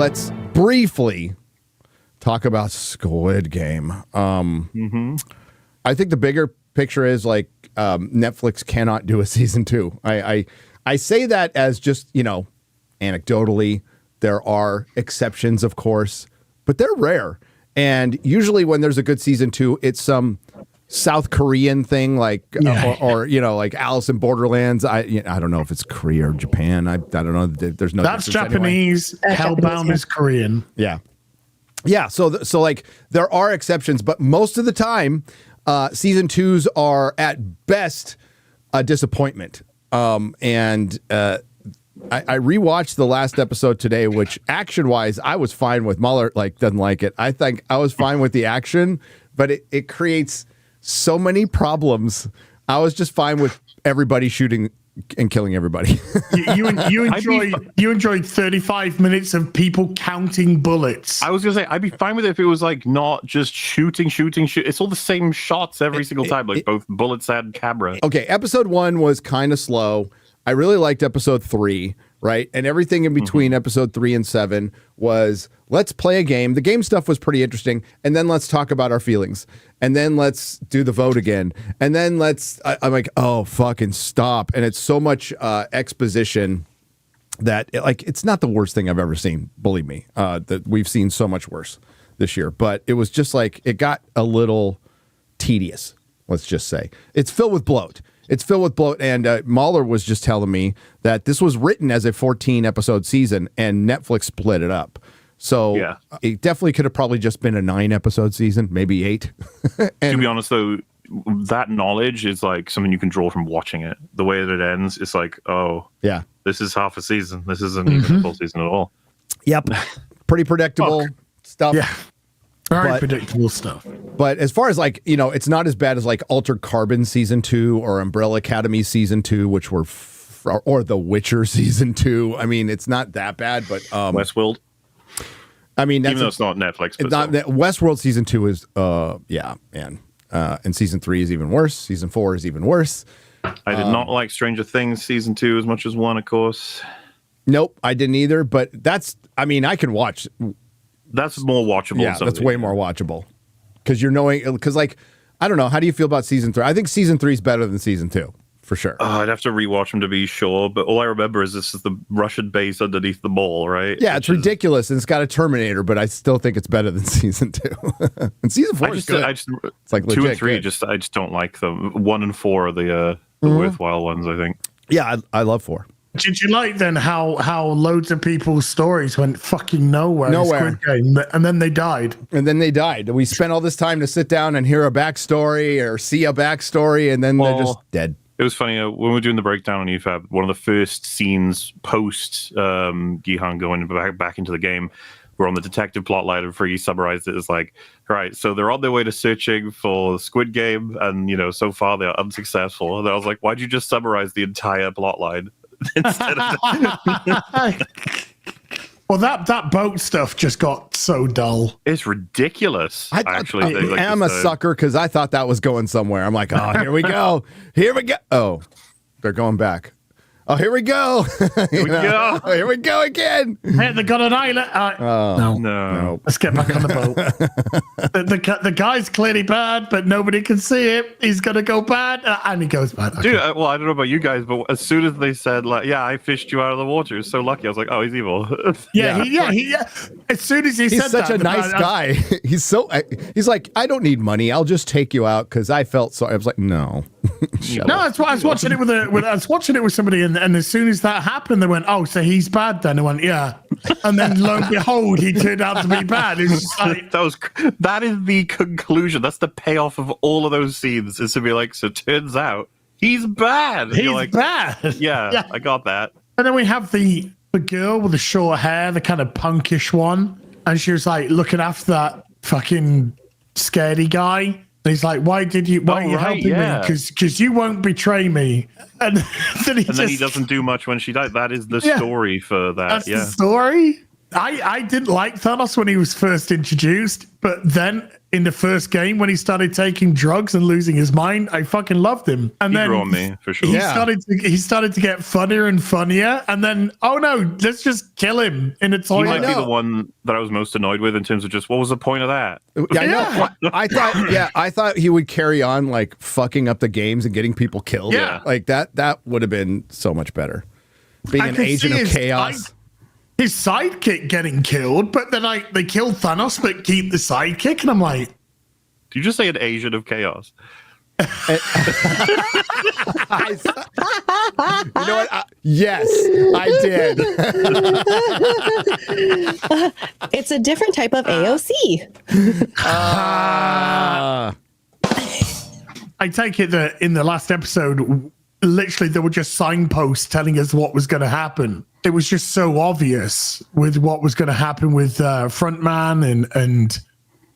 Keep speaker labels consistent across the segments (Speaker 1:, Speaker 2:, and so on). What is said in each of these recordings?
Speaker 1: let's briefly talk about Squid Game. I think the bigger picture is like Netflix cannot do a season 2. I say that as just, you know, anecdotally. There are exceptions, of course, but they're rare. And usually when there's a good season 2, it's some South Korean thing like or you know, like Alice in Borderlands. I don't know if it's Korea or Japan. I don't know. There's no.
Speaker 2: That's Japanese. Anyway. Hellbound is Korean.
Speaker 1: Yeah. So like there are exceptions, but most of the time, season 2s are at best a disappointment. I rewatched the last episode today, which action-wise, I was fine with. MauLer doesn't like it. I think I was fine with the action, but it creates so many problems. I was just fine with everybody shooting and killing everybody.
Speaker 2: you enjoyed 35 minutes of people counting bullets.
Speaker 3: I was gonna say I'd be fine with it if it was like not just shooting. It's all the same shots every single time, like both bullets and camera.
Speaker 1: Okay, episode 1 was kind of slow. I really liked episode 3, right? And everything in between episode 3 and 7 was, let's play a game. The game stuff was pretty interesting. And then let's talk about our feelings. And then let's do the vote again. And then I'm like, oh, fucking stop. And it's so much exposition that it's not the worst thing I've ever seen. Believe me, that we've seen so much worse this year. But it was just like, it got a little tedious, let's just say. It's filled with bloat. And MauLer was just telling me that this was written as a 14-episode season, and Netflix split it up. So it definitely could have probably just been a 9-episode season, maybe 8.
Speaker 3: To be honest, though, that knowledge is like something you can draw from watching it. The way that it ends, it's like, oh, yeah, this is half a season. This isn't even a full season at all.
Speaker 1: Yep, pretty predictable stuff.
Speaker 2: Yeah. Very predictable stuff.
Speaker 1: But as far as it's not as bad as like Altered Carbon season 2 or Umbrella Academy season 2, which were or The Witcher season 2. I mean, it's not that bad, but
Speaker 3: Westworld.
Speaker 1: I mean,
Speaker 3: even though it's not Netflix, but
Speaker 1: Westworld season 2 is and season 3 is even worse. Season 4 is even worse.
Speaker 3: I did not like Stranger Things season 2 as much as 1, of course.
Speaker 1: Nope, I didn't either. But I can watch.
Speaker 3: That's more watchable.
Speaker 1: Yeah, that's way more watchable because I don't know. How do you feel about season 3? I think season 3 is better than season 2 for sure.
Speaker 3: I'd have to rewatch them to be sure, but all I remember is this is the Russian base underneath the mall, right?
Speaker 1: Yeah, it's ridiculous, and it's got a Terminator, but I still think it's better than season 2. And season 4 is good.
Speaker 3: It's like 2 and 3. Good. I just don't like them. 1 and 4 are the worthwhile ones, I think.
Speaker 1: Yeah, I love 4.
Speaker 2: Did you like then how loads of people's stories went fucking nowhere? Squid Game, and then they died. We spent all this time to sit down and hear a backstory or see a backstory, and then they're just dead.
Speaker 3: It was funny when we were doing the breakdown on EFAB. One of the first scenes post Gi-hun going back into the game, we're on the detective plotline, and Friggy summarized it as like, right, so they're on their way to searching for Squid Game, and so far they're unsuccessful. And I was like, why'd you just summarize the entire plotline? Instead of
Speaker 2: well, that boat stuff just got so dull.
Speaker 3: It's ridiculous.
Speaker 1: I am a sucker because I thought that was going somewhere. I'm like, oh, here we go. Oh, they're going back. Oh, here we go. Here we go again.
Speaker 2: Hey, they got an island.
Speaker 3: No.
Speaker 2: Let's get back on the boat. the guy's clearly bad, but nobody can see it. He's going to go bad, and he goes bad. Okay.
Speaker 3: Dude, well, I don't know about you guys, but as soon as they said, I fished you out of the water, it's so lucky. I was like, oh, he's evil.
Speaker 2: Yeah. As soon as he said that.
Speaker 1: He's such a nice guy. He's like, I don't need money. I'll just take you out because I felt sorry. I was like, no.
Speaker 2: I was watching it with somebody, and as soon as that happened, they went, "Oh, so he's bad then?" I went, "Yeah," and then lo and behold, he turned out to be bad. It's just like,
Speaker 3: that is the conclusion. That's the payoff of all of those scenes. Is to be like, so turns out he's bad.
Speaker 2: He's bad.
Speaker 3: Yeah, I got that.
Speaker 2: And then we have the girl with the short hair, the kind of punkish one, and she was like looking after that fucking scaredy guy. And he's like, why are you helping me? Because you won't betray me. And then he
Speaker 3: doesn't do much when she dies. That is the story for that.
Speaker 2: That's the story? I didn't like Thanos when he was first introduced, but then in the first game when he started taking drugs and losing his mind, I fucking loved him. And then
Speaker 3: grew on me for sure.
Speaker 2: He started to get funnier and funnier, and then let's just kill him in a toilet.
Speaker 3: He might be the one that I was most annoyed with in terms of just what was the point of that?
Speaker 1: Yeah, I know. I thought he would carry on like fucking up the games and getting people killed.
Speaker 2: Yeah.
Speaker 1: Like that would have been so much better. Being an agent of chaos.
Speaker 2: His sidekick getting killed, but then they kill Thanos but keep the sidekick, and I'm like,
Speaker 3: did you just say an agent of chaos?
Speaker 1: You know what? Yes, I did.
Speaker 4: It's a different type of AOC.
Speaker 2: I take it that in the last episode, literally there were just signposts telling us what was going to happen. It was just so obvious with what was going to happen with Frontman and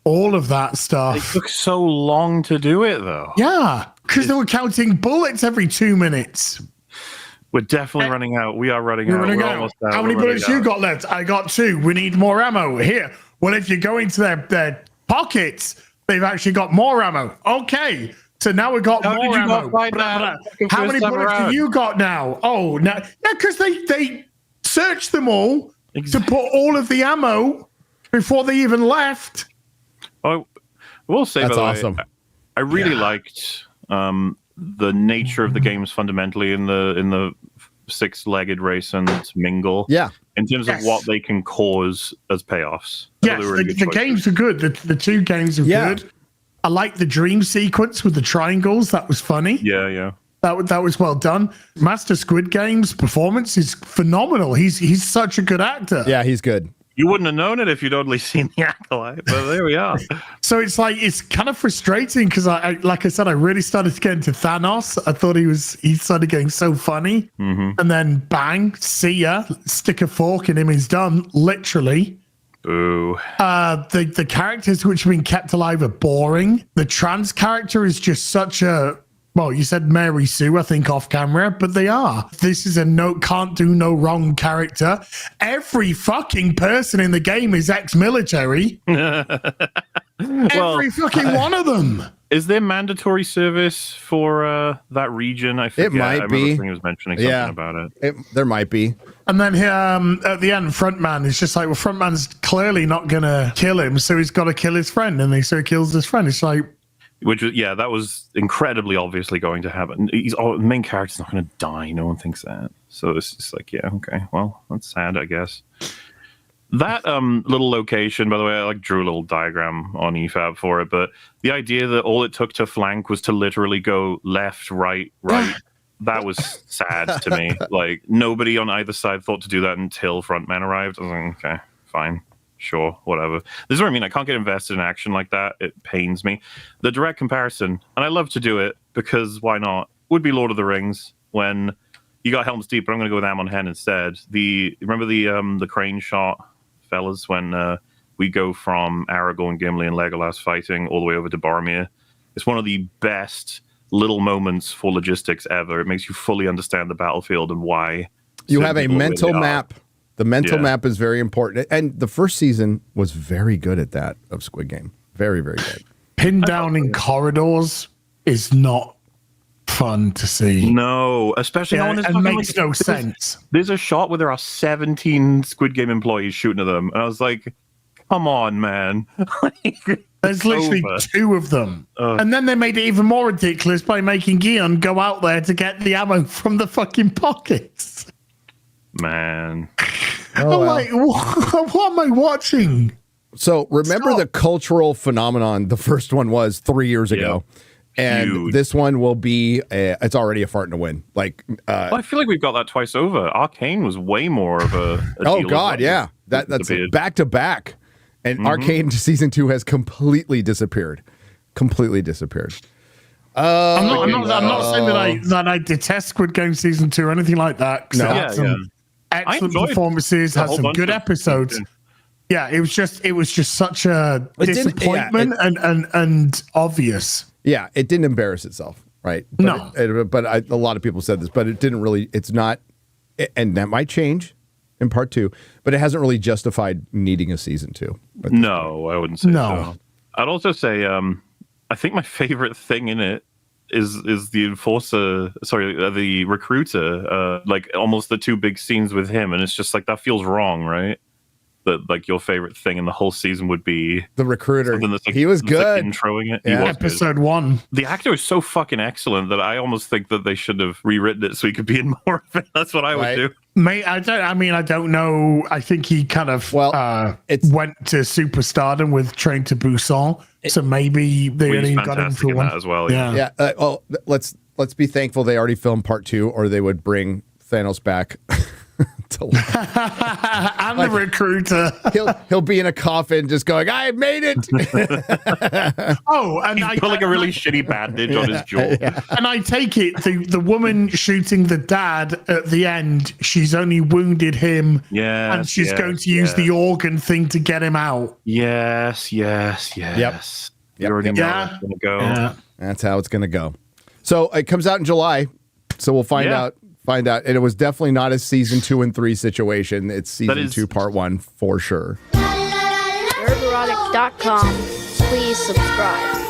Speaker 2: all of that stuff.
Speaker 3: It took so long to do it, though.
Speaker 2: Yeah, because they were counting bullets every 2 minutes.
Speaker 3: We're definitely running out. We are running out. We're almost out.
Speaker 2: How many bullets you got left? I got 2. We need more ammo. Here. Well, if you go into their pockets, they've actually got more ammo. Okay. So now we've got more ammo. How many bullets have you got now? Oh, no. Yeah, because they searched them all to put all of the ammo before they even left.
Speaker 3: Oh, we'll say
Speaker 1: that's
Speaker 3: by the
Speaker 1: awesome.
Speaker 3: way, I really liked the nature of the games fundamentally in the six-legged race and mingle.
Speaker 1: Yeah.
Speaker 3: In terms of what they can cause as payoffs.
Speaker 2: Yes, the games are good. The 2 games are good. I like the dream sequence with the triangles. That was funny.
Speaker 3: Yeah.
Speaker 2: That was well done. Master Squid Game's performance is phenomenal. He's such a good actor.
Speaker 1: Yeah, he's good.
Speaker 3: You wouldn't have known it if you'd only seen the Acolyte, but there we are.
Speaker 2: So it's kind of frustrating because I like I said, I really started to get into Thanos. I thought he started getting so funny.
Speaker 3: Mm-hmm.
Speaker 2: And then bang, see ya, stick a fork in him, he's done, literally.
Speaker 3: Boo.
Speaker 2: The characters which have been kept alive are boring. The trans character is just such a, well, you said Mary Sue, I think, off camera, but they are. This is a can't do no wrong character. Every fucking person in the game is ex-military. Every fucking one of them.
Speaker 3: Is there mandatory service for that region? I forget.
Speaker 1: It might be.
Speaker 3: He was mentioning something about it.
Speaker 1: There might be.
Speaker 2: And then at the end, Frontman is just like, well, Frontman's clearly not going to kill him, so he's got to kill his friend. And so he kills his friend. It's like...
Speaker 3: that was incredibly obviously going to happen. The main character's not going to die. No one thinks that. So it's just like, yeah, okay. Well, that's sad, I guess. That little location, by the way, I drew a little diagram on EFAB for it, but the idea that all it took to flank was to literally go left, right, that was sad to me. Like, nobody on either side thought to do that until Frontman arrived. I was like, okay, fine. Sure, whatever. This is what I mean. I can't get invested in action like that. It pains me. The direct comparison, and I love to do it because why not, would be Lord of the Rings when you got Helm's Deep, but I'm going to go with Amon Hen instead. Remember the crane shot, fellas, when we go from Aragorn, Gimli, and Legolas fighting all the way over to Boromir? It's one of the best little moments for logistics ever. It makes you fully understand the battlefield and why.
Speaker 1: You have a mental map. The mental map is very important. And the first season was very good at that of Squid Game. Very, very good.
Speaker 2: Pinned down in corridors is not fun to see.
Speaker 3: No, especially
Speaker 2: it makes no sense.
Speaker 3: There's a shot where there are 17 Squid Game employees shooting at them. And I was like, come on, man.
Speaker 2: There's literally 2 of them. And then they made it even more ridiculous by making Gi-hun go out there to get the ammo from the fucking pockets.
Speaker 3: Man.
Speaker 2: I'm like, what am I watching?
Speaker 1: So remember the cultural phenomenon the first one was 3 years ago. And
Speaker 3: huge.
Speaker 1: This one will be, it's already a fart in the wind. Like,
Speaker 3: well, I feel like we've got that twice over. Arcane was way more of a
Speaker 1: oh God, yeah. That's back to back. And Arcane season 2 has completely disappeared. I'm
Speaker 2: not saying that I detest Squid Game season 2 or anything like that.
Speaker 1: No.
Speaker 2: Excellent performances, had some good episodes. Yeah, it was just such a disappointment and obvious.
Speaker 1: Yeah, it didn't embarrass itself, right? But
Speaker 2: No.
Speaker 1: But a lot of people said this, but it didn't really, it's not, and that might change. in part 2, but it hasn't really justified needing a season 2.
Speaker 3: No, I wouldn't say so. I'd also say I think my favorite thing in it is the the recruiter, like almost the 2 big scenes with him, and it's just like that feels wrong, right? That like your favorite thing in the whole season would be
Speaker 1: the recruiter.
Speaker 3: That's, like,
Speaker 1: he was good.
Speaker 3: Like, introing it.
Speaker 1: Yeah.
Speaker 3: He was
Speaker 2: episode
Speaker 3: good.
Speaker 2: 1.
Speaker 3: The actor is so fucking excellent that I almost think that they should have rewritten it so he could be in more of it. That's what I would do.
Speaker 2: Mate, I don't know. I think he kind of went to superstardom with Train to Busan, so maybe they only got him for one
Speaker 3: as well.
Speaker 1: Yeah. Let's be thankful they already filmed part 2, or they would bring Thanos back.
Speaker 2: I'm the recruiter.
Speaker 1: He'll be in a coffin, just going, "I made it."
Speaker 2: And
Speaker 3: he's got like a really shitty bandage on his jaw.
Speaker 2: Yeah. And I take it the woman shooting the dad at the end, she's only wounded him.
Speaker 3: Yeah,
Speaker 2: and she's going to use the organ thing to get him out.
Speaker 3: Yes. You already know how it's gonna go.
Speaker 1: Yeah. That's how it's gonna go. So it comes out in July. So we'll find out. And it was definitely not a season 2 and 3 situation. It's season 2, part 1 for sure.
Speaker 5: Nerdrotic.com. Please subscribe.